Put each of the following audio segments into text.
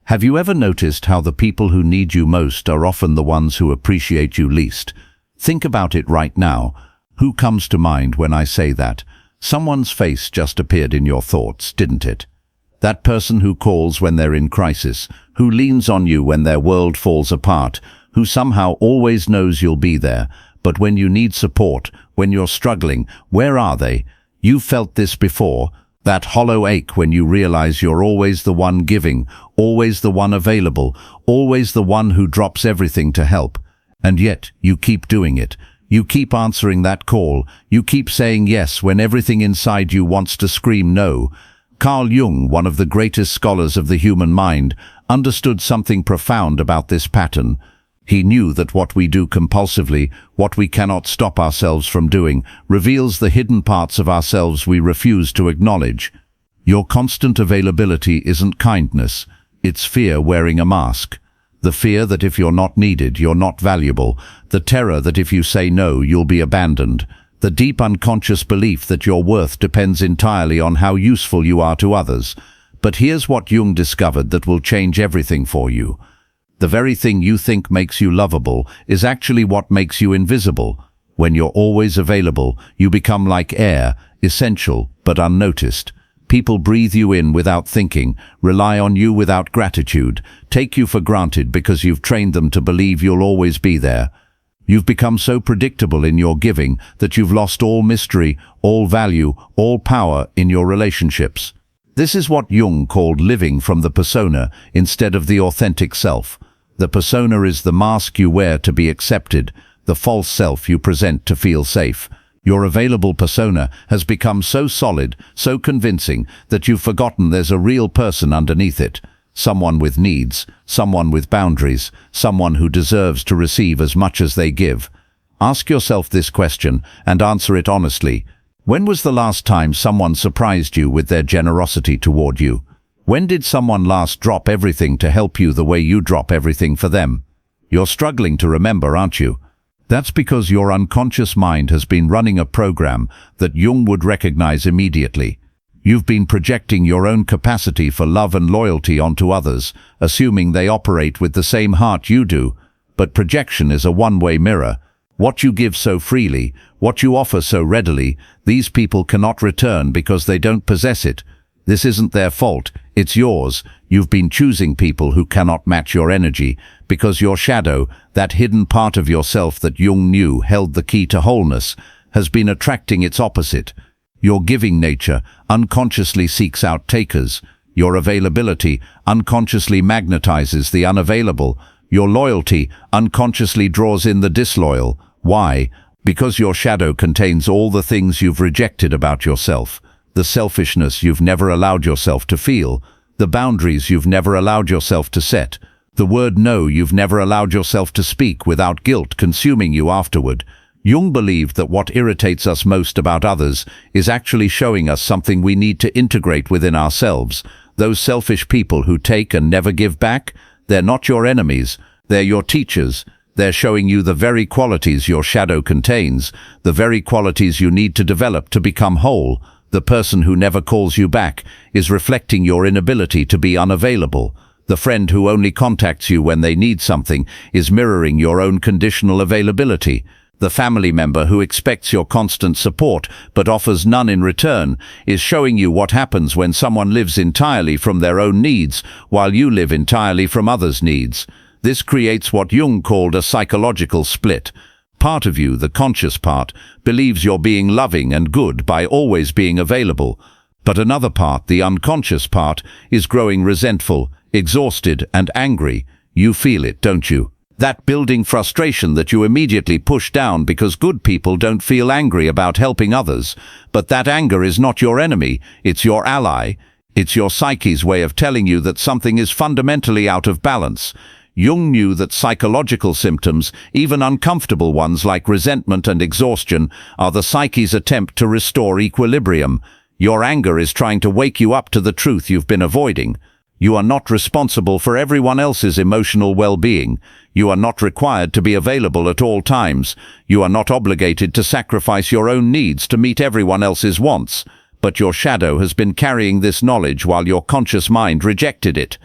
Have you ever noticed how the people who need you most are often the ones who appreciate you least? Think about it right now. Who comes to mind when I say that? Someone's face just appeared in your thoughts, didn't it? That person who calls when they're in crisis, who leans on you when their world falls apart, who somehow always knows you'll be there, but when you need support, when you're struggling, where are they? You've felt this before, that hollow ache when you realize you're always the one giving, always the one available, always the one who drops everything to help. And yet, you keep doing it. You keep answering that call. You keep saying yes when everything inside you wants to scream no. Carl Jung, one of the greatest scholars of the human mind, understood something profound about this pattern. He knew that what we do compulsively, what we cannot stop ourselves from doing, reveals the hidden parts of ourselves we refuse to acknowledge. Your constant availability isn't kindness, it's fear wearing a mask. The fear that if you're not needed, you're not valuable. The terror that if you say no, you'll be abandoned. The deep unconscious belief that your worth depends entirely on how useful you are to others. But here's what Jung discovered that will change everything for you. The very thing you think makes you lovable is actually what makes you invisible. When you're always available, you become like air, essential but unnoticed. People breathe you in without thinking, rely on you without gratitude, take you for granted because you've trained them to believe you'll always be there. You've become so predictable in your giving that you've lost all mystery, all value, all power in your relationships. This is what Jung called living from the persona instead of the authentic self. The persona is the mask you wear to be accepted, the false self you present to feel safe. Your available persona has become so solid, so convincing, that you've forgotten there's a real person underneath it. Someone with needs, someone with boundaries, someone who deserves to receive as much as they give. Ask yourself this question and answer it honestly. When was the last time someone surprised you with their generosity toward you? When did someone last drop everything to help you the way you drop everything for them? You're struggling to remember, aren't you? That's because your unconscious mind has been running a program that Jung would recognize immediately. You've been projecting your own capacity for love and loyalty onto others, assuming they operate with the same heart you do. But projection is a one-way mirror. What you give so freely, what you offer so readily, these people cannot return because they don't possess it. This isn't their fault, it's yours. You've been choosing people who cannot match your energy, because your shadow, that hidden part of yourself that Jung knew held the key to wholeness, has been attracting its opposite. Your giving nature unconsciously seeks out takers. Your availability unconsciously magnetizes the unavailable. Your loyalty unconsciously draws in the disloyal. Why? Because your shadow contains all the things you've rejected about yourself. The selfishness you've never allowed yourself to feel, the boundaries you've never allowed yourself to set, the word no you've never allowed yourself to speak without guilt consuming you afterward. Jung believed that what irritates us most about others is actually showing us something we need to integrate within ourselves. Those selfish people who take and never give back, they're not your enemies, they're your teachers. They're showing you the very qualities your shadow contains, the very qualities you need to develop to become whole. The person who never calls you back is reflecting your inability to be unavailable. The friend who only contacts you when they need something is mirroring your own conditional availability. The family member who expects your constant support but offers none in return is showing you what happens when someone lives entirely from their own needs while you live entirely from others' needs. This creates what Jung called a psychological split. Part of you, the conscious part, believes you're being loving and good by always being available. But another part, the unconscious part, is growing resentful, exhausted and angry. You feel it, don't you? That building frustration that you immediately push down because good people don't feel angry about helping others. But that anger is not your enemy, it's your ally. It's your psyche's way of telling you that something is fundamentally out of balance. Jung knew that psychological symptoms, even uncomfortable ones like resentment and exhaustion, are the psyche's attempt to restore equilibrium. Your anger is trying to wake you up to the truth you've been avoiding. You are not responsible for everyone else's emotional well-being. You are not required to be available at all times. You are not obligated to sacrifice your own needs to meet everyone else's wants. But your shadow has been carrying this knowledge while your conscious mind rejected it.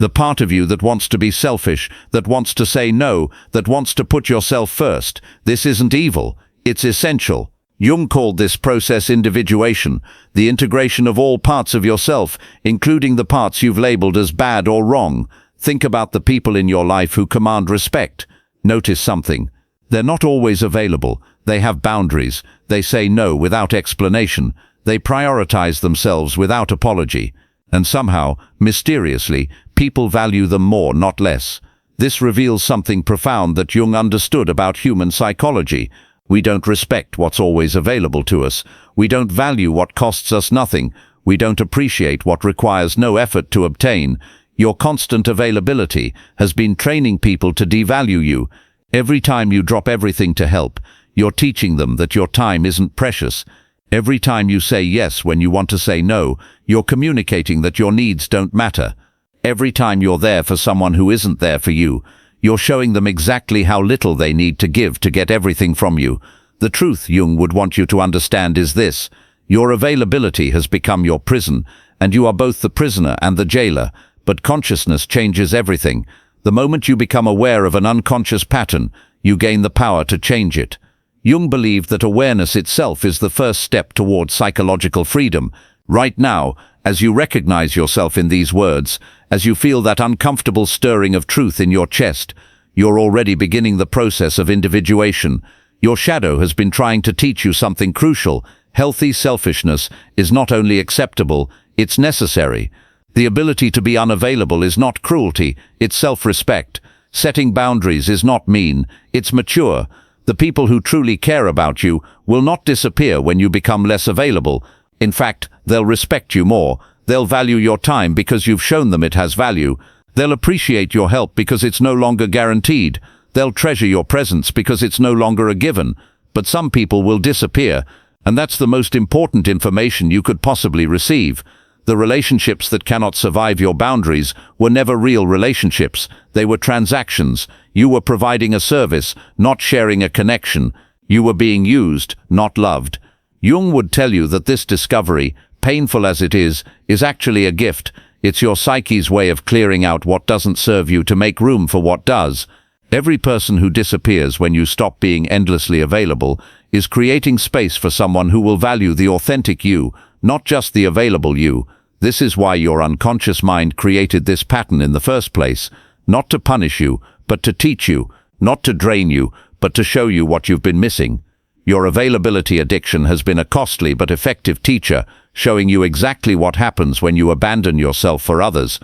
The part of you that wants to be selfish, that wants to say no, that wants to put yourself first. This isn't evil, it's essential. Jung called this process individuation, the integration of all parts of yourself, including the parts you've labeled as bad or wrong. Think about the people in your life who command respect. Notice something. They're not always available. They have boundaries. They say no without explanation. They prioritize themselves without apology. And somehow, mysteriously, people value them more, not less. This reveals something profound that Jung understood about human psychology. We don't respect what's always available to us. We don't value what costs us nothing. We don't appreciate what requires no effort to obtain. Your constant availability has been training people to devalue you. Every time you drop everything to help, you're teaching them that your time isn't precious. Every time you say yes when you want to say no, you're communicating that your needs don't matter. Every time you're there for someone who isn't there for you, you're showing them exactly how little they need to give to get everything from you. The truth Jung would want you to understand is this: your availability has become your prison, and you are both the prisoner and the jailer. But consciousness changes everything. The moment you become aware of an unconscious pattern, you gain the power to change it. Jung believed that awareness itself is the first step towards psychological freedom. Right now, as you recognize yourself in these words, as you feel that uncomfortable stirring of truth in your chest, you're already beginning the process of individuation. Your shadow has been trying to teach you something crucial. Healthy selfishness is not only acceptable, it's necessary. The ability to be unavailable is not cruelty, it's self-respect. Setting boundaries is not mean, it's mature. The people who truly care about you will not disappear when you become less available. In fact, they'll respect you more. They'll value your time because you've shown them it has value. They'll appreciate your help because it's no longer guaranteed. They'll treasure your presence because it's no longer a given. But some people will disappear, and that's the most important information you could possibly receive. The relationships that cannot survive your boundaries were never real relationships. They were transactions. You were providing a service, not sharing a connection. You were being used, not loved. Jung would tell you that this discovery, painful as it is actually a gift. It's your psyche's way of clearing out what doesn't serve you to make room for what does. Every person who disappears when you stop being endlessly available is creating space for someone who will value the authentic you, not just the available you. This is why your unconscious mind created this pattern in the first place, not to punish you, but to teach you, not to drain you, but to show you what you've been missing. Your availability addiction has been a costly but effective teacher, showing you exactly what happens when you abandon yourself for others.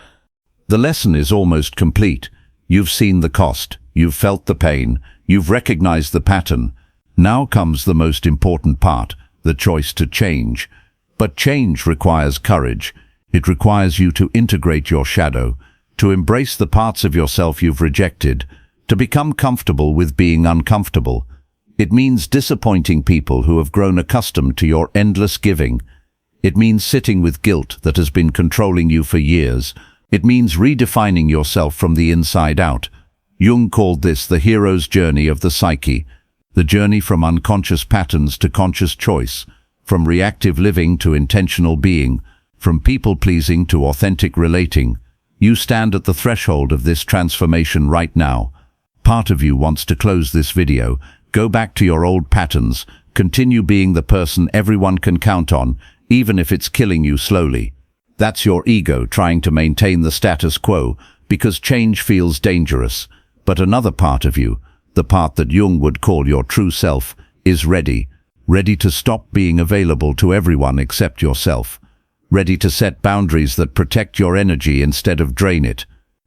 The lesson is almost complete. You've seen the cost, you've felt the pain, you've recognized the pattern. Now comes the most important part, the choice to change. But change requires courage. It requires you to integrate your shadow, to embrace the parts of yourself you've rejected, to become comfortable with being uncomfortable. It means disappointing people who have grown accustomed to your endless giving. It means sitting with guilt that has been controlling you for years. It means redefining yourself from the inside out. Jung called this the hero's journey of the psyche, the journey from unconscious patterns to conscious choice, from reactive living to intentional being, from people-pleasing to authentic relating. You stand at the threshold of this transformation right now. Part of you wants to close this video, go back to your old patterns, continue being the person everyone can count on, even if it's killing you slowly. That's your ego trying to maintain the status quo, because change feels dangerous. But another part of you, the part that Jung would call your true self, is ready to stop being available to everyone except yourself, ready to set boundaries that protect your energy instead of drain it,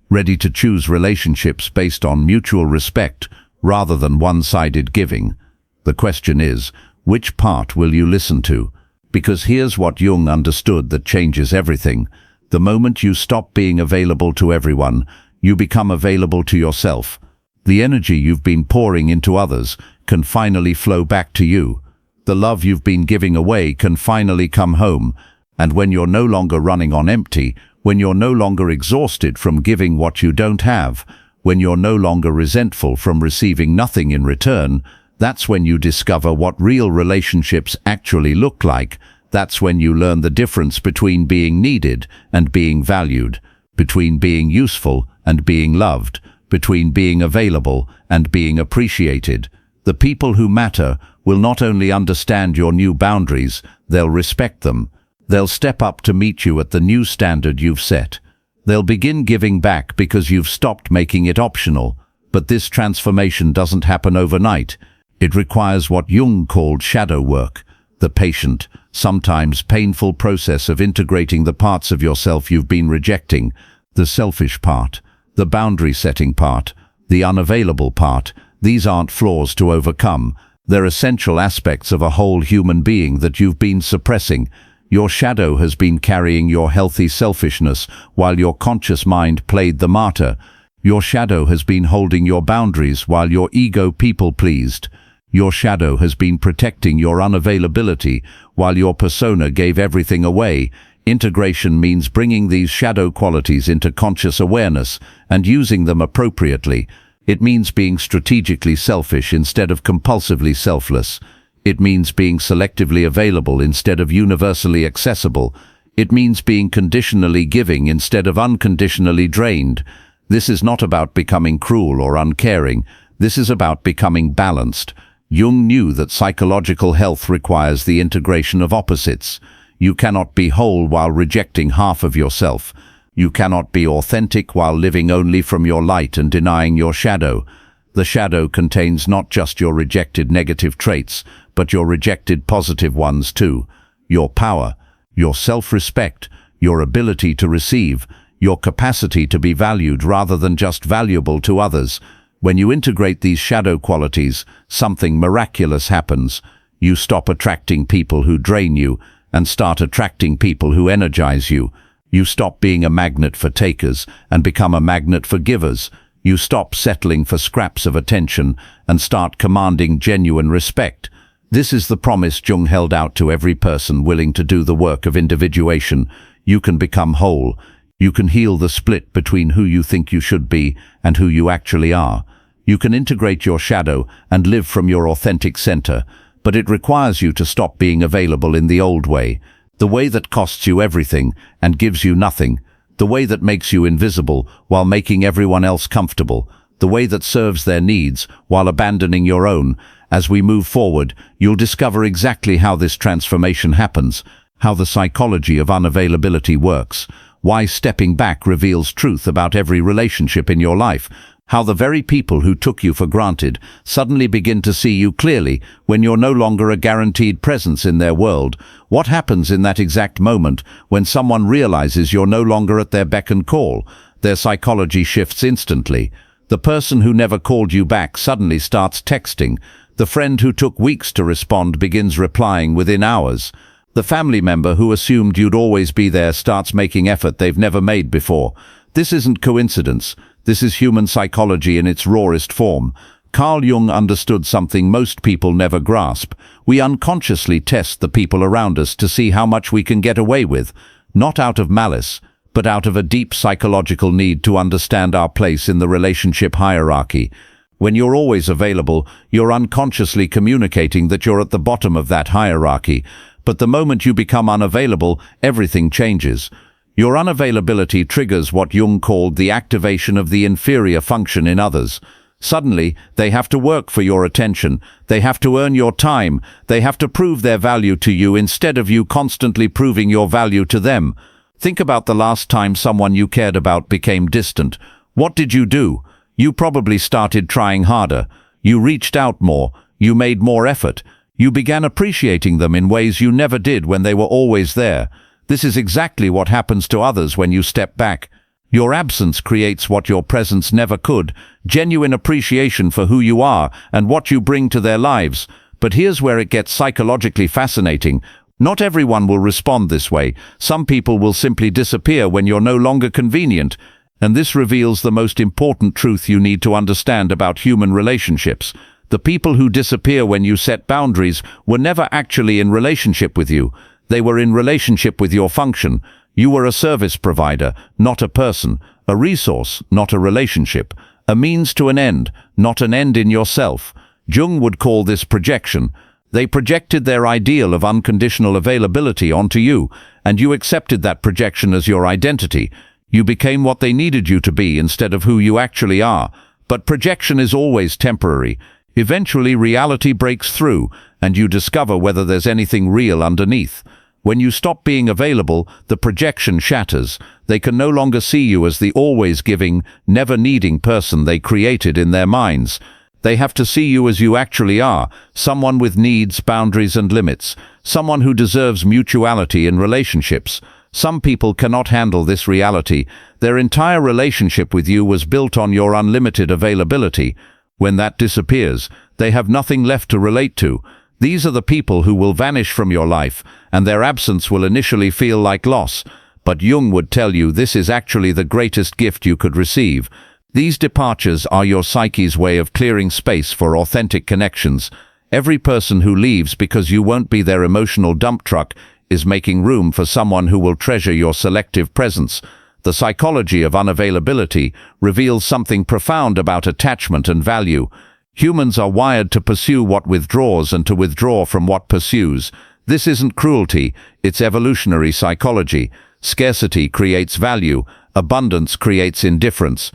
ready to choose relationships based on mutual respect rather than one-sided giving. The question is, which part will you listen to? Because here's what Jung understood that changes everything. The moment you stop being available to everyone, you become available to yourself. The energy you've been pouring into others can finally flow back to you. The love you've been giving away can finally come home. And when you're no longer running on empty, when you're no longer exhausted from giving what you don't have, when you're no longer resentful from receiving nothing in return, that's when you discover what real relationships actually look like. That's when you learn the difference between being needed and being valued. between being useful and being loved, between being available and being appreciated. The people who matter will not only understand your new boundaries, they'll respect them. They'll step up to meet you at the new standard you've set. They'll begin giving back because you've stopped making it optional. But this transformation doesn't happen overnight. It requires what Jung called shadow work, the patient, sometimes painful process of integrating the parts of yourself you've been rejecting, the selfish part, the boundary-setting part, the unavailable part. These aren't flaws to overcome. They're essential aspects of a whole human being that you've been suppressing. Your shadow has been carrying your healthy selfishness while your conscious mind played the martyr. Your shadow has been holding your boundaries while your ego people-pleased. Your shadow has been protecting your unavailability while your persona gave everything away. Integration means bringing these shadow qualities into conscious awareness and using them appropriately. It means being strategically selfish instead of compulsively selfless. It means being selectively available instead of universally accessible. It means being conditionally giving instead of unconditionally drained. This is not about becoming cruel or uncaring. This is about becoming balanced. Jung knew that psychological health requires the integration of opposites. You cannot be whole while rejecting half of yourself. You cannot be authentic while living only from your light and denying your shadow. The shadow contains not just your rejected negative traits, but your rejected positive ones too. Your power, your self-respect, your ability to receive, your capacity to be valued rather than just valuable to others. When you integrate these shadow qualities, something miraculous happens. You stop attracting people who drain you and start attracting people who energize you. You stop being a magnet for takers and become a magnet for givers. You stop settling for scraps of attention and start commanding genuine respect. This is the promise Jung held out to every person willing to do the work of individuation. You can become whole. You can heal the split between who you think you should be and who you actually are. You can integrate your shadow and live from your authentic center, but it requires you to stop being available in the old way, the way that costs you everything and gives you nothing, the way that makes you invisible while making everyone else comfortable, the way that serves their needs while abandoning your own. As we move forward, you'll discover exactly how this transformation happens, how the psychology of unavailability works, why stepping back reveals truth about every relationship in your life, how the very people who took you for granted suddenly begin to see you clearly when you're no longer a guaranteed presence in their world. What happens in that exact moment when someone realizes you're no longer at their beck and call? Their psychology shifts instantly. The person who never called you back suddenly starts texting. The friend who took weeks to respond begins replying within hours. The family member who assumed you'd always be there starts making effort they've never made before. This isn't coincidence. This is human psychology in its rawest form. Carl Jung understood something most people never grasp. We unconsciously test the people around us to see how much we can get away with, not out of malice, but out of a deep psychological need to understand our place in the relationship hierarchy. When you're always available, you're unconsciously communicating that you're at the bottom of that hierarchy. But the moment you become unavailable, everything changes. Your unavailability triggers what Jung called the activation of the inferior function in others. Suddenly, they have to work for your attention. They have to earn your time. They have to prove their value to you instead of you constantly proving your value to them. Think about the last time someone you cared about became distant. What did you do? You probably started trying harder. You reached out more. You made more effort. You began appreciating them in ways you never did when they were always there. This is exactly what happens to others when you step back. Your absence creates what your presence never could, genuine appreciation for who you are and what you bring to their lives. But here's where it gets psychologically fascinating. Not everyone will respond this way. Some people will simply disappear when you're no longer convenient. And this reveals the most important truth you need to understand about human relationships. The people who disappear when you set boundaries were never actually in relationship with you. They were in relationship with your function. You were a service provider, not a person, a resource, not a relationship, a means to an end, not an end in yourself. Jung would call this projection. They projected their ideal of unconditional availability onto you, and you accepted that projection as your identity. You became what they needed you to be instead of who you actually are. But projection is always temporary. Eventually reality breaks through, and you discover whether there's anything real underneath. When you stop being available, the projection shatters. They can no longer see you as the always giving, never needing person they created in their minds. They have to see you as you actually are, someone with needs, boundaries and limits, someone who deserves mutuality in relationships. Some people cannot handle this reality. Their entire relationship with you was built on your unlimited availability. When that disappears, they have nothing left to relate to. These are the people who will vanish from your life, and their absence will initially feel like loss. But Jung would tell you this is actually the greatest gift you could receive. These departures are your psyche's way of clearing space for authentic connections. Every person who leaves because you won't be their emotional dump truck is making room for someone who will treasure your selective presence. The psychology of unavailability reveals something profound about attachment and value. Humans are wired to pursue what withdraws and to withdraw from what pursues. This isn't cruelty, it's evolutionary psychology. Scarcity creates value, abundance creates indifference.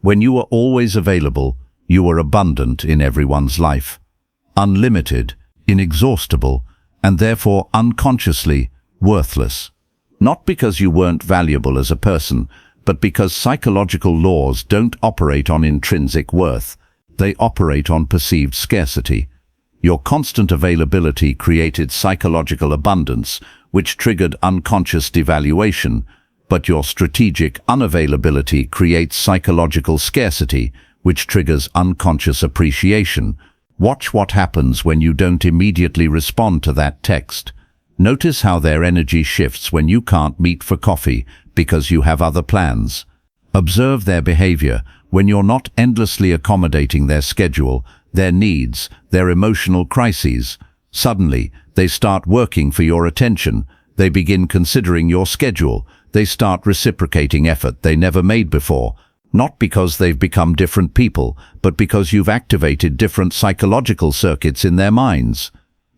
When you are always available, you are abundant in everyone's life. Unlimited, inexhaustible, and therefore unconsciously worthless. Not because you weren't valuable as a person, but because psychological laws don't operate on intrinsic worth. They operate on perceived scarcity. Your constant availability created psychological abundance, which triggered unconscious devaluation, but your strategic unavailability creates psychological scarcity, which triggers unconscious appreciation. Watch what happens when you don't immediately respond to that text. Notice how their energy shifts when you can't meet for coffee because you have other plans. Observe their behavior when you're not endlessly accommodating their schedule, their needs, their emotional crises. Suddenly, they start working for your attention. They begin considering your schedule. They start reciprocating effort they never made before. Not because they've become different people, but because you've activated different psychological circuits in their minds.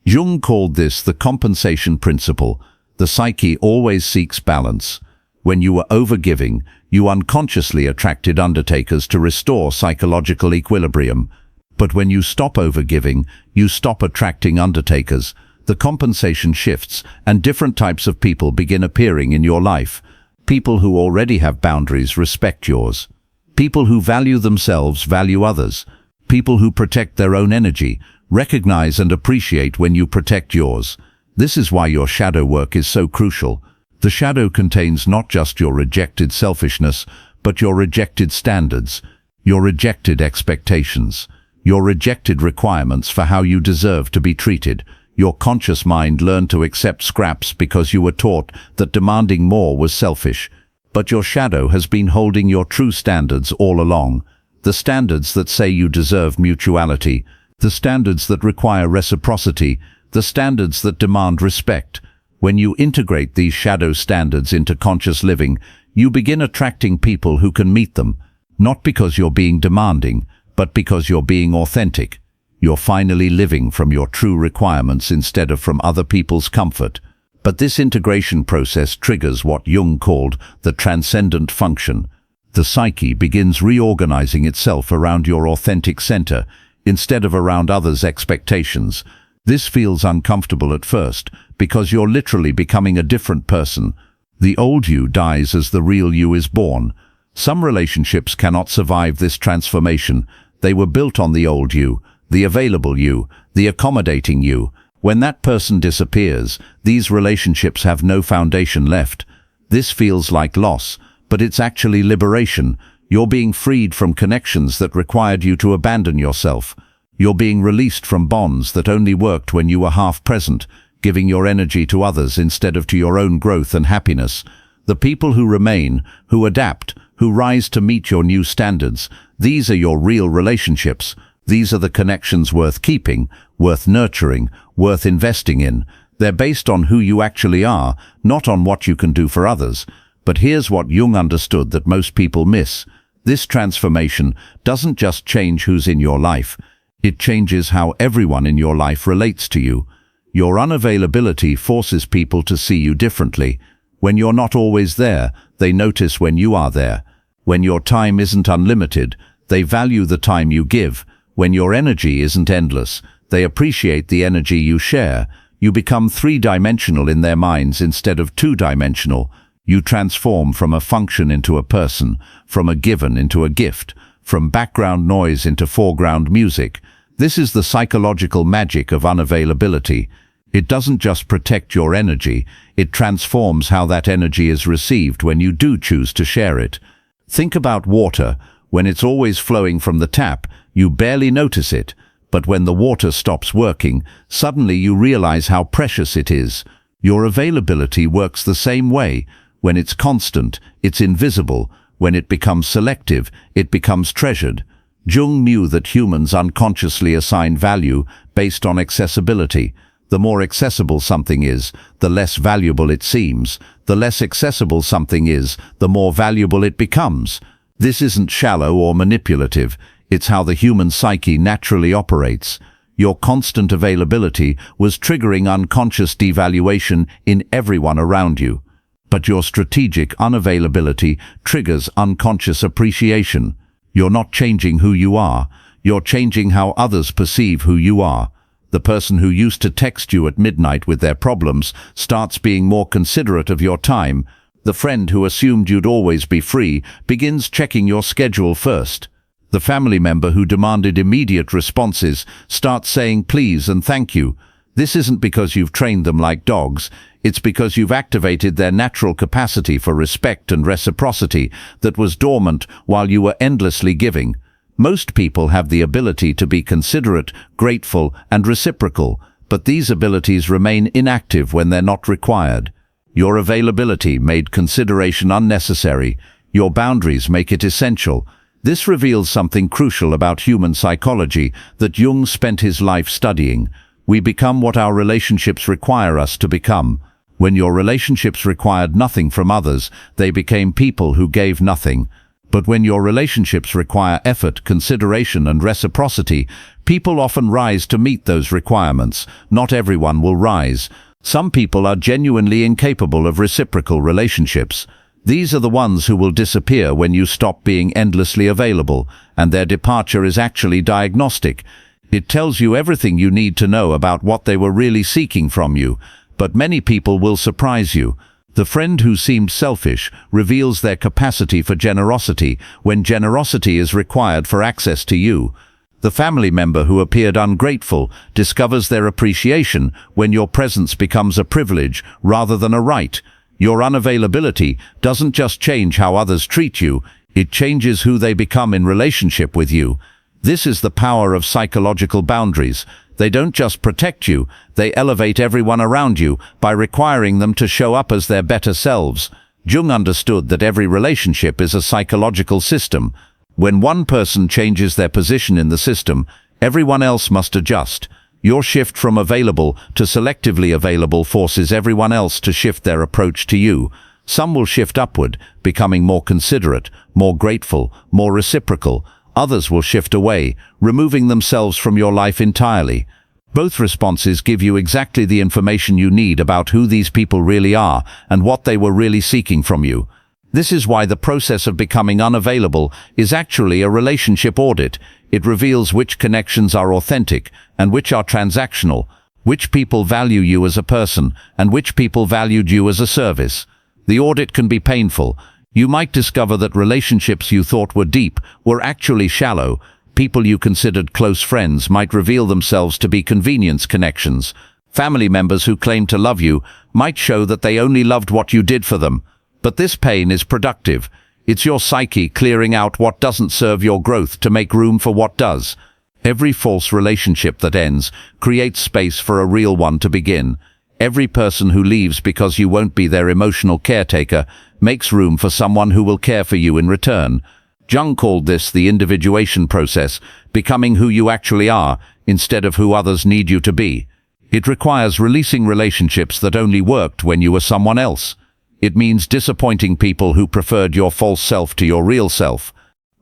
Jung called this the compensation principle. The psyche always seeks balance. When you were overgiving, you unconsciously attracted undertakers to restore psychological equilibrium. But when you stop overgiving, you stop attracting undertakers. The compensation shifts, and different types of people begin appearing in your life. People who already have boundaries respect yours. People who value themselves value others. People who protect their own energy recognize and appreciate when you protect yours. This is why your shadow work is so crucial. The shadow contains not just your rejected selfishness, but your rejected standards, your rejected expectations, your rejected requirements for how you deserve to be treated. Your conscious mind learned to accept scraps because you were taught that demanding more was selfish. But your shadow has been holding your true standards all along. The standards that say you deserve mutuality, the standards that require reciprocity, the standards that demand respect. When you integrate these shadow standards into conscious living, you begin attracting people who can meet them, not because you're being demanding, but because you're being authentic. You're finally living from your true requirements instead of from other people's comfort. But this integration process triggers what Jung called the transcendent function. The psyche begins reorganizing itself around your authentic center, instead of around others' expectations. This feels uncomfortable at first, because you're literally becoming a different person. The old you dies as the real you is born. Some relationships cannot survive this transformation. They were built on the old you, the available you, the accommodating you. When that person disappears, these relationships have no foundation left. This feels like loss, but it's actually liberation. You're being freed from connections that required you to abandon yourself. You're being released from bonds that only worked when you were half present, giving your energy to others instead of to your own growth and happiness. The people who remain, who adapt, who rise to meet your new standards, these are your real relationships. These are the connections worth keeping, worth nurturing, worth investing in. They're based on who you actually are, not on what you can do for others. But here's what Jung understood that most people miss. This transformation doesn't just change who's in your life. It changes how everyone in your life relates to you. Your unavailability forces people to see you differently. When you're not always there, they notice when you are there. When your time isn't unlimited, they value the time you give. When your energy isn't endless, they appreciate the energy you share. You become three-dimensional in their minds instead of two-dimensional. You transform from a function into a person, from a given into a gift, from background noise into foreground music. This is the psychological magic of unavailability. It doesn't just protect your energy, it transforms how that energy is received when you do choose to share it. Think about water. When it's always flowing from the tap, you barely notice it. But when the water stops working, suddenly you realize how precious it is. Your availability works the same way. When it's constant, it's invisible. When it becomes selective, it becomes treasured. Jung knew that humans unconsciously assign value based on accessibility. The more accessible something is, the less valuable it seems. The less accessible something is, the more valuable it becomes. This isn't shallow or manipulative. It's how the human psyche naturally operates. Your constant availability was triggering unconscious devaluation in everyone around you. But your strategic unavailability triggers unconscious appreciation. You're not changing who you are. You're changing how others perceive who you are. The person who used to text you at midnight with their problems starts being more considerate of your time. The friend who assumed you'd always be free begins checking your schedule first. The family member who demanded immediate responses starts saying please and thank you. This isn't because you've trained them like dogs. It's because you've activated their natural capacity for respect and reciprocity that was dormant while you were endlessly giving. Most people have the ability to be considerate, grateful, and reciprocal, but these abilities remain inactive when they're not required. Your availability made consideration unnecessary. Your boundaries make it essential. This reveals something crucial about human psychology that Jung spent his life studying. We become what our relationships require us to become. When your relationships required nothing from others, they became people who gave nothing. But when your relationships require effort, consideration, and reciprocity, people often rise to meet those requirements. Not everyone will rise. Some people are genuinely incapable of reciprocal relationships. These are the ones who will disappear when you stop being endlessly available, and their departure is actually diagnostic. It tells you everything you need to know about what they were really seeking from you. But many people will surprise you. The friend who seemed selfish reveals their capacity for generosity when generosity is required for access to you. The family member who appeared ungrateful discovers their appreciation when your presence becomes a privilege rather than a right. Your unavailability doesn't just change how others treat you, it changes who they become in relationship with you. This is the power of psychological boundaries. They don't just protect you, they elevate everyone around you by requiring them to show up as their better selves. Jung understood that every relationship is a psychological system. When one person changes their position in the system, everyone else must adjust. Your shift from available to selectively available forces everyone else to shift their approach to you. Some will shift upward, becoming more considerate, more grateful, more reciprocal. Others will shift away, removing themselves from your life entirely. Both responses give you exactly the information you need about who these people really are and what they were really seeking from you. This is why the process of becoming unavailable is actually a relationship audit. It reveals which connections are authentic and which are transactional, which people value you as a person and which people valued you as a service. The audit can be painful. You might discover that relationships you thought were deep were actually shallow. People you considered close friends might reveal themselves to be convenience connections. Family members who claimed to love you might show that they only loved what you did for them. But this pain is productive. It's your psyche clearing out what doesn't serve your growth to make room for what does. Every false relationship that ends creates space for a real one to begin. Every person who leaves because you won't be their emotional caretaker makes room for someone who will care for you in return. Jung called this the individuation process, becoming who you actually are instead of who others need you to be. It requires releasing relationships that only worked when you were someone else. It means disappointing people who preferred your false self to your real self.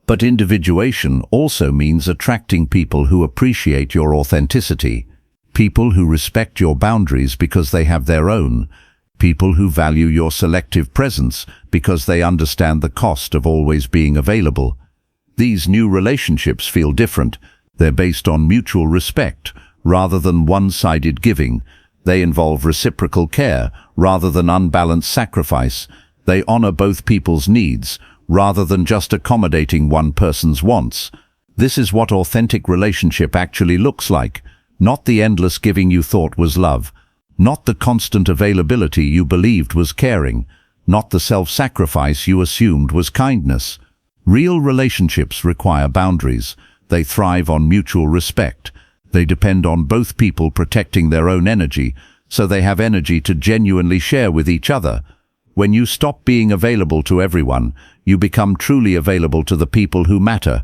But individuation also means attracting people who appreciate your authenticity, people who respect your boundaries because they have their own. People who value your selective presence because they understand the cost of always being available. These new relationships feel different. They're based on mutual respect rather than one-sided giving. They involve reciprocal care rather than unbalanced sacrifice. They honor both people's needs rather than just accommodating one person's wants. This is what authentic relationship actually looks like, not the endless giving you thought was love, not the constant availability you believed was caring, not the self-sacrifice you assumed was kindness. Real relationships require boundaries. They thrive on mutual respect. They depend on both people protecting their own energy, so they have energy to genuinely share with each other. When you stop being available to everyone, you become truly available to the people who matter.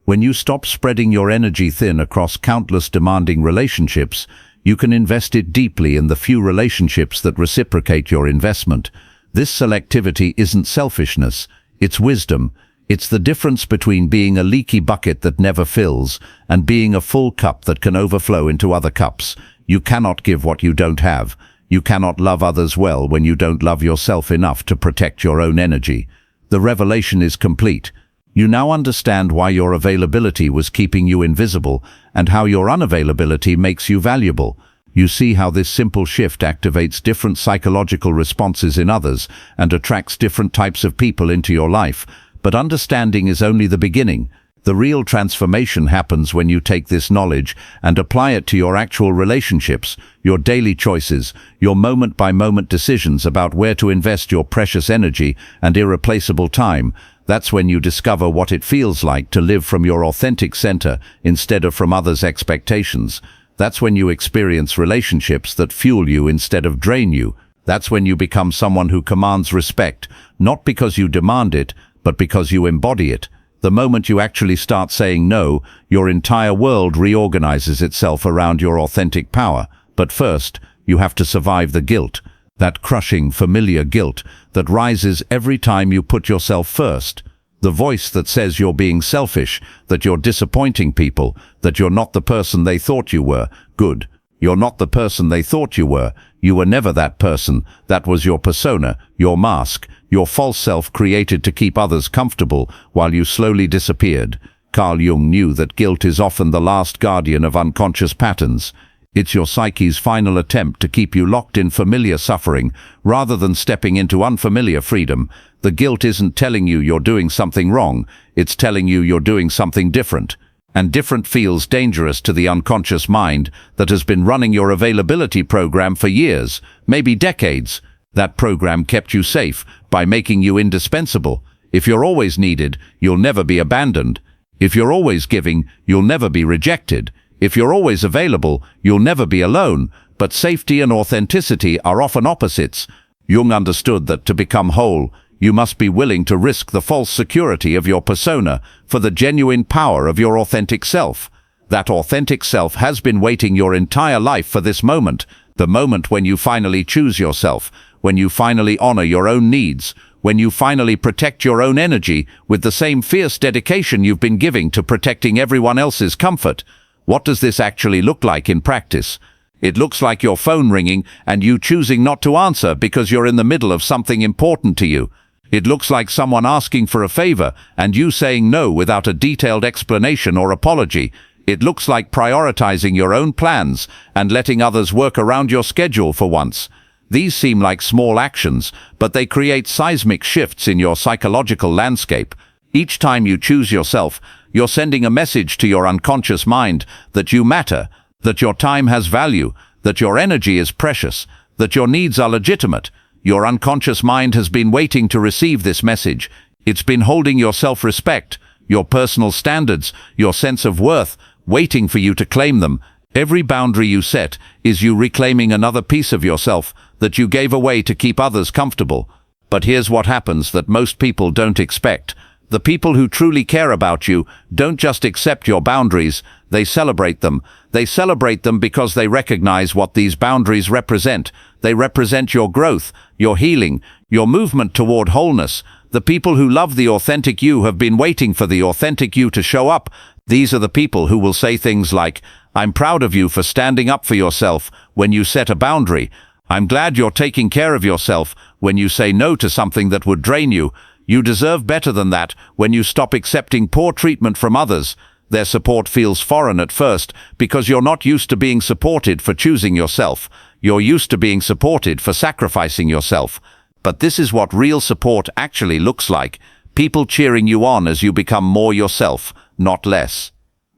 When you stop spreading your energy thin across countless demanding relationships, you can invest it deeply in the few relationships that reciprocate your investment. This selectivity isn't selfishness, it's wisdom. It's the difference between being a leaky bucket that never fills and being a full cup that can overflow into other cups. You cannot give what you don't have. You cannot love others well when you don't love yourself enough to protect your own energy. The revelation is complete. You now understand why your availability was keeping you invisible and how your unavailability makes you valuable. You see how this simple shift activates different psychological responses in others and attracts different types of people into your life. But understanding is only the beginning. The real transformation happens when you take this knowledge and apply it to your actual relationships, your daily choices, your moment-by-moment decisions about where to invest your precious energy and irreplaceable time. That's when you discover what it feels like to live from your authentic center instead of from others' expectations. That's when you experience relationships that fuel you instead of drain you. That's when you become someone who commands respect, not because you demand it, but because you embody it. The moment you actually start saying no, your entire world reorganizes itself around your authentic power. But first, you have to survive the guilt, that crushing, familiar guilt that rises every time you put yourself first. The voice that says you're being selfish, that you're disappointing people, that you're not the person they thought you were. Good. You're not the person they thought you were. You were never that person. That was your persona, your mask, your false self created to keep others comfortable while you slowly disappeared. Carl Jung knew that guilt is often the last guardian of unconscious patterns. It's your psyche's final attempt to keep you locked in familiar suffering rather than stepping into unfamiliar freedom. The guilt isn't telling you you're doing something wrong. It's telling you you're doing something different. And different feels dangerous to the unconscious mind that has been running your availability program for years, maybe decades. That program kept you safe by making you indispensable. If you're always needed, you'll never be abandoned. If you're always giving, you'll never be rejected. If you're always available, you'll never be alone. But safety and authenticity are often opposites. Jung understood that to become whole, you must be willing to risk the false security of your persona for the genuine power of your authentic self. That authentic self has been waiting your entire life for this moment, the moment when you finally choose yourself, when you finally honor your own needs, when you finally protect your own energy with the same fierce dedication you've been giving to protecting everyone else's comfort. What does this actually look like in practice? It looks like your phone ringing and you choosing not to answer because you're in the middle of something important to you. It looks like someone asking for a favor and you saying no without a detailed explanation or apology. It looks like prioritizing your own plans and letting others work around your schedule for once. These seem like small actions, but they create seismic shifts in your psychological landscape. Each time you choose yourself, you're sending a message to your unconscious mind that you matter, that your time has value, that your energy is precious, that your needs are legitimate. Your unconscious mind has been waiting to receive this message. It's been holding your self-respect, your personal standards, your sense of worth, waiting for you to claim them. Every boundary you set is you reclaiming another piece of yourself that you gave away to keep others comfortable. But here's what happens that most people don't expect. The people who truly care about you don't just accept your boundaries, they celebrate them. They celebrate them because they recognize what these boundaries represent. They represent your growth, your healing, your movement toward wholeness. The people who love the authentic you have been waiting for the authentic you to show up. These are the people who will say things like, "I'm proud of you for standing up for yourself when you set a boundary. I'm glad you're taking care of yourself when you say no to something that would drain you. You deserve better than that when you stop accepting poor treatment from others. Their support feels foreign at first because you're not used to being supported for choosing yourself. You're used to being supported for sacrificing yourself. But this is what real support actually looks like. People cheering you on as you become more yourself, not less.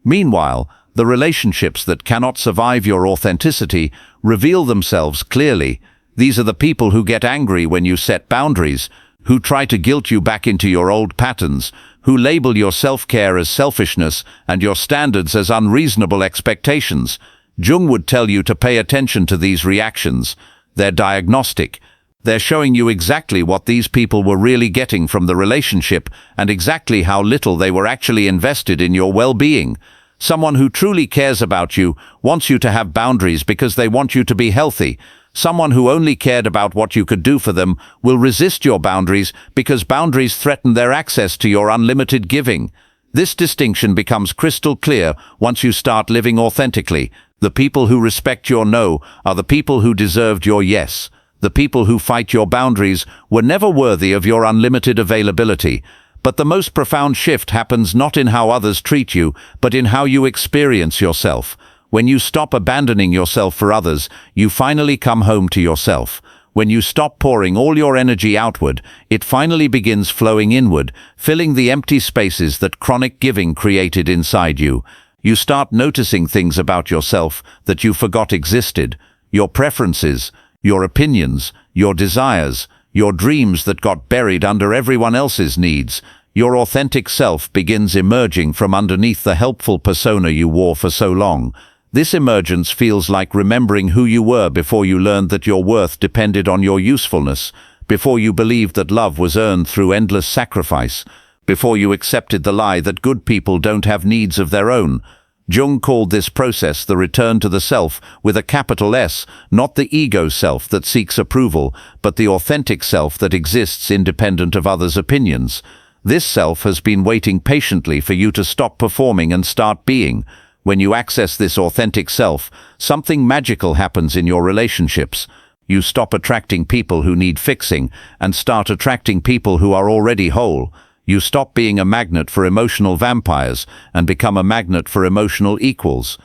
Meanwhile, the relationships that cannot survive your authenticity reveal themselves clearly. These are the people who get angry when you set boundaries, who try to guilt you back into your old patterns, who label your self-care as selfishness and your standards as unreasonable expectations. Jung would tell you to pay attention to these reactions. They're diagnostic. They're showing you exactly what these people were really getting from the relationship and exactly how little they were actually invested in your well-being. Someone who truly cares about you wants you to have boundaries because they want you to be healthy. Someone who only cared about what you could do for them will resist your boundaries because boundaries threaten their access to your unlimited giving. This distinction becomes crystal clear once you start living authentically. The people who respect your no are the people who deserved your yes. The people who fight your boundaries were never worthy of your unlimited availability. But the most profound shift happens not in how others treat you, but in how you experience yourself. When you stop abandoning yourself for others, you finally come home to yourself. When you stop pouring all your energy outward, it finally begins flowing inward, filling the empty spaces that chronic giving created inside you. You start noticing things about yourself that you forgot existed. Your preferences, your opinions, your desires, your dreams that got buried under everyone else's needs. Your authentic self begins emerging from underneath the helpful persona you wore for so long. This emergence feels like remembering who you were before you learned that your worth depended on your usefulness, before you believed that love was earned through endless sacrifice, before you accepted the lie that good people don't have needs of their own. Jung called this process the return to the self with a capital S, not the ego self that seeks approval, but the authentic self that exists independent of others' opinions. This self has been waiting patiently for you to stop performing and start being. When you access this authentic self, something magical happens in your relationships. You stop attracting people who need fixing and start attracting people who are already whole. You stop being a magnet for emotional vampires and become a magnet for emotional equals.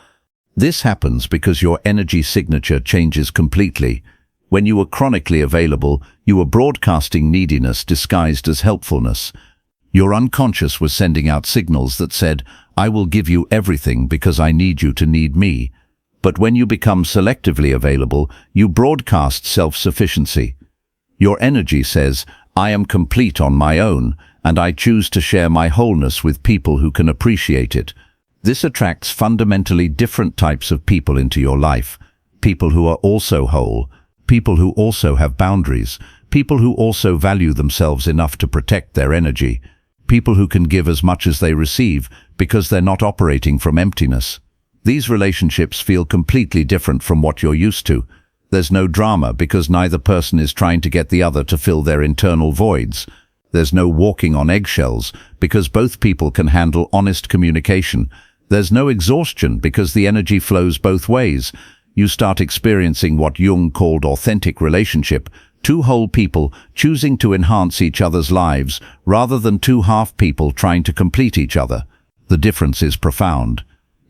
This happens because your energy signature changes completely. When you were chronically available, you were broadcasting neediness disguised as helpfulness. Your unconscious was sending out signals that said, I will give you everything because I need you to need me. But when you become selectively available, you broadcast self-sufficiency. Your energy says, I am complete on my own, and I choose to share my wholeness with people who can appreciate it. This attracts fundamentally different types of people into your life. People who are also whole, people who also have boundaries, people who also value themselves enough to protect their energy, people who can give as much as they receive because they're not operating from emptiness. These relationships feel completely different from what you're used to. There's no drama because neither person is trying to get the other to fill their internal voids. There's no walking on eggshells because both people can handle honest communication. There's no exhaustion because the energy flows both ways. You start experiencing what Jung called authentic relationship, two whole people choosing to enhance each other's lives rather than two half people trying to complete each other. The difference is profound.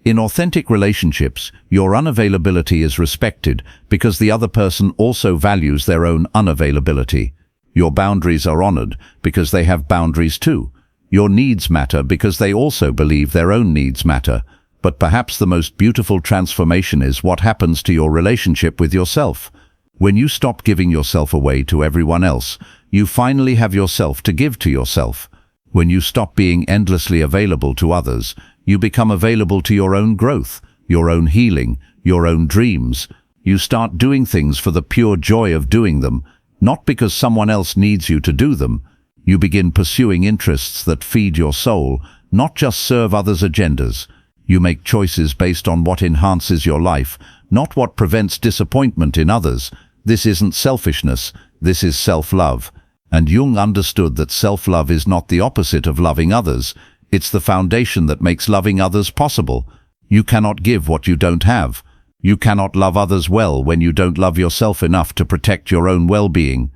In authentic relationships, your unavailability is respected because the other person also values their own unavailability. Your boundaries are honored because they have boundaries too. Your needs matter because they also believe their own needs matter. But perhaps the most beautiful transformation is what happens to your relationship with yourself. When you stop giving yourself away to everyone else, you finally have yourself to give to yourself. When you stop being endlessly available to others, you become available to your own growth, your own healing, your own dreams. You start doing things for the pure joy of doing them, not because someone else needs you to do them. You begin pursuing interests that feed your soul, not just serve others' agendas. You make choices based on what enhances your life, not what prevents disappointment in others. This isn't selfishness, this is self-love. And Jung understood that self-love is not the opposite of loving others. It's the foundation that makes loving others possible. You cannot give what you don't have. You cannot love others well when you don't love yourself enough to protect your own well-being.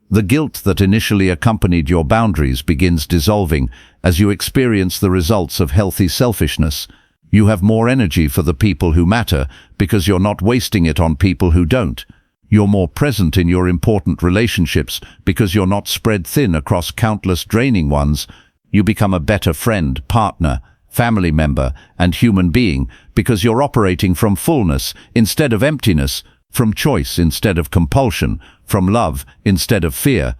The guilt that initially accompanied your boundaries begins dissolving as you experience the results of healthy selfishness. You have more energy for the people who matter because you're not wasting it on people who don't. You're more present in your important relationships because you're not spread thin across countless draining ones. You become a better friend, partner, family member, and human being because you're operating from fullness instead of emptiness, from choice instead of compulsion, from love instead of fear.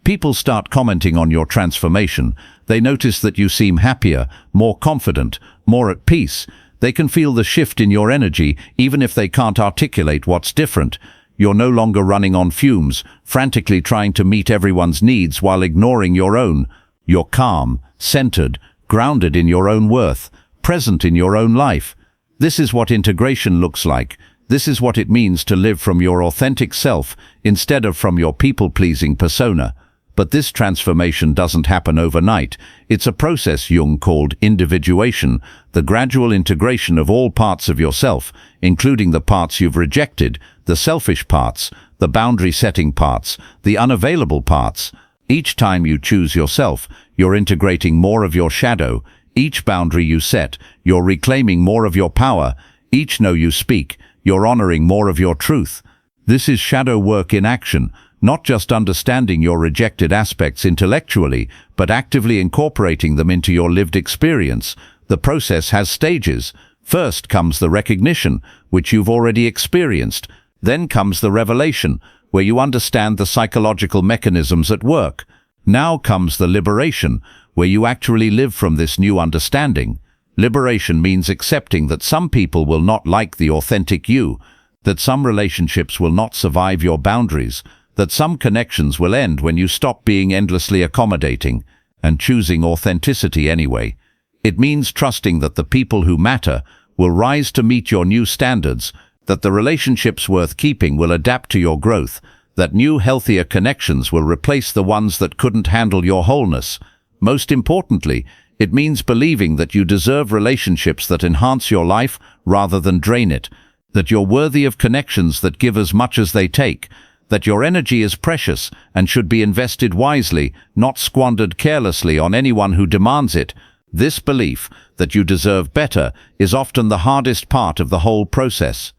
People start commenting on your transformation. They notice that you seem happier, more confident, more at peace. They can feel the shift in your energy even if they can't articulate what's different. You're no longer running on fumes, frantically trying to meet everyone's needs while ignoring your own. You're calm, centered, grounded in your own worth, present in your own life. This is what integration looks like. This is what it means to live from your authentic self instead of from your people-pleasing persona. But this transformation doesn't happen overnight. It's a process Jung called individuation, the gradual integration of all parts of yourself, including the parts you've rejected, the selfish parts, the boundary-setting parts, the unavailable parts. Each time you choose yourself, you're integrating more of your shadow. Each boundary you set, you're reclaiming more of your power. Each no you speak, you're honoring more of your truth. This is shadow work in action, not just understanding your rejected aspects intellectually, but actively incorporating them into your lived experience. The process has stages. First comes the recognition, which you've already experienced. Then comes the revelation, where you understand the psychological mechanisms at work. Now comes the liberation, where you actually live from this new understanding. Liberation means accepting that some people will not like the authentic you, that some relationships will not survive your boundaries, that some connections will end when you stop being endlessly accommodating and choosing authenticity anyway. It means trusting that the people who matter will rise to meet your new standards, that the relationships worth keeping will adapt to your growth, that new healthier connections will replace the ones that couldn't handle your wholeness. Most importantly, it means believing that you deserve relationships that enhance your life rather than drain it, that you're worthy of connections that give as much as they take, that your energy is precious and should be invested wisely, not squandered carelessly on anyone who demands it. This belief that you deserve better is often the hardest part of the whole process.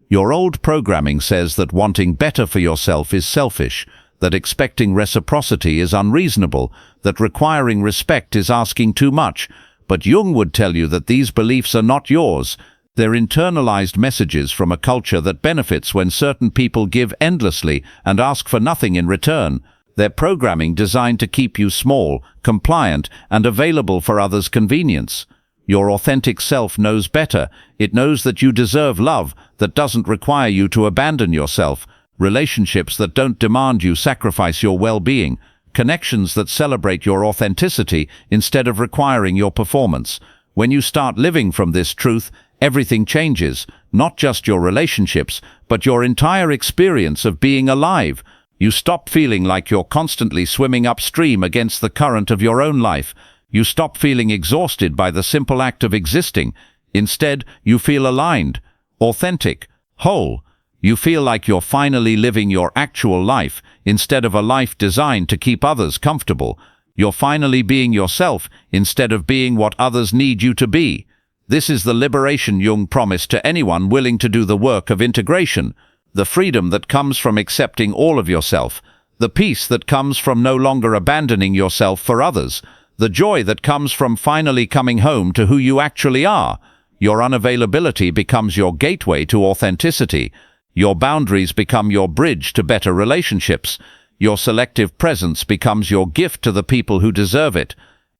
Your old programming says that wanting better for yourself is selfish, that expecting reciprocity is unreasonable, that requiring respect is asking too much. But Jung would tell you that these beliefs are not yours. They're internalized messages from a culture that benefits when certain people give endlessly and ask for nothing in return. They're programming designed to keep you small, compliant, and available for others' convenience. Your authentic self knows better. It knows that you deserve love that doesn't require you to abandon yourself, relationships that don't demand you sacrifice your well-being, connections that celebrate your authenticity instead of requiring your performance. When you start living from this truth, everything changes, not just your relationships, but your entire experience of being alive. You stop feeling like you're constantly swimming upstream against the current of your own life. You stop feeling exhausted by the simple act of existing. Instead, you feel aligned, authentic, whole. You feel like you're finally living your actual life instead of a life designed to keep others comfortable. You're finally being yourself instead of being what others need you to be. This is the liberation Jung promised to anyone willing to do the work of integration, the freedom that comes from accepting all of yourself, the peace that comes from no longer abandoning yourself for others, the joy that comes from finally coming home to who you actually are. Your unavailability becomes your gateway to authenticity. Your boundaries become your bridge to better relationships. Your selective presence becomes your gift to the people who deserve it.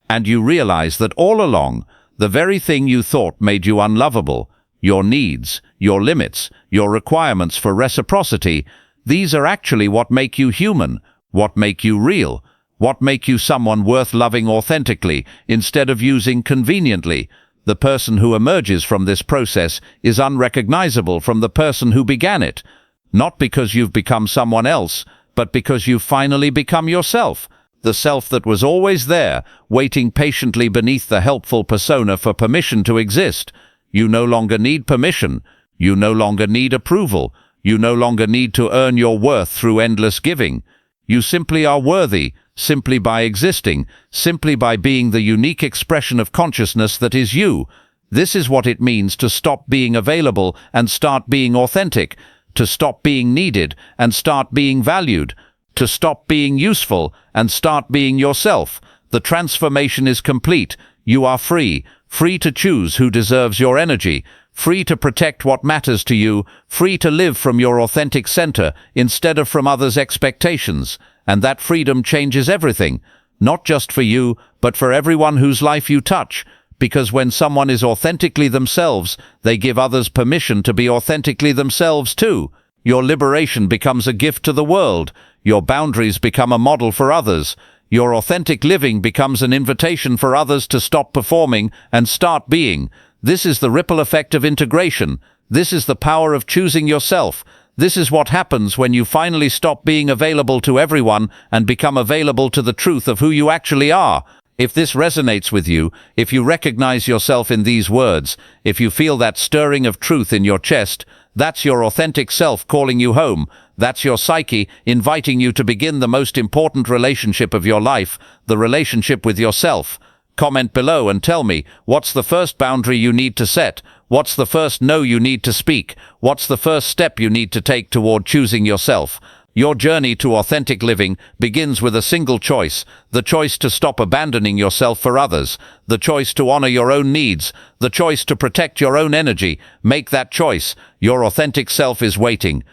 And you realize that all along, the very thing you thought made you unlovable, your needs, your limits, your requirements for reciprocity, these are actually what make you human, what make you real, what make you someone worth loving authentically instead of using conveniently. The person who emerges from this process is unrecognizable from the person who began it, not because you've become someone else, but because you've finally become yourself, the self that was always there, waiting patiently beneath the helpful persona for permission to exist. You no longer need permission. You no longer need approval. You no longer need to earn your worth through endless giving. You simply are worthy, simply by existing, simply by being the unique expression of consciousness that is you. This is what it means to stop being available and start being authentic, to stop being needed and start being valued, to stop being useful and start being yourself. The transformation is complete. You are free, free to choose who deserves your energy, free to protect what matters to you, free to live from your authentic center instead of from others' expectations. And that freedom changes everything, not just for you, but for everyone whose life you touch. Because when someone is authentically themselves, they give others permission to be authentically themselves too. Your liberation becomes a gift to the world. Your boundaries become a model for others. Your authentic living becomes an invitation for others to stop performing and start being. This is the ripple effect of integration. This is the power of choosing yourself. This is what happens when you finally stop being available to everyone and become available to the truth of who you actually are. If this resonates with you, if you recognize yourself in these words, if you feel that stirring of truth in your chest, that's your authentic self calling you home. That's your psyche inviting you to begin the most important relationship of your life, the relationship with yourself. Comment below and tell me, what's the first boundary you need to set? What's the first no you need to speak? What's the first step you need to take toward choosing yourself? Your journey to authentic living begins with a single choice, the choice to stop abandoning yourself for others, the choice to honor your own needs, the choice to protect your own energy. Make that choice. Your authentic self is waiting.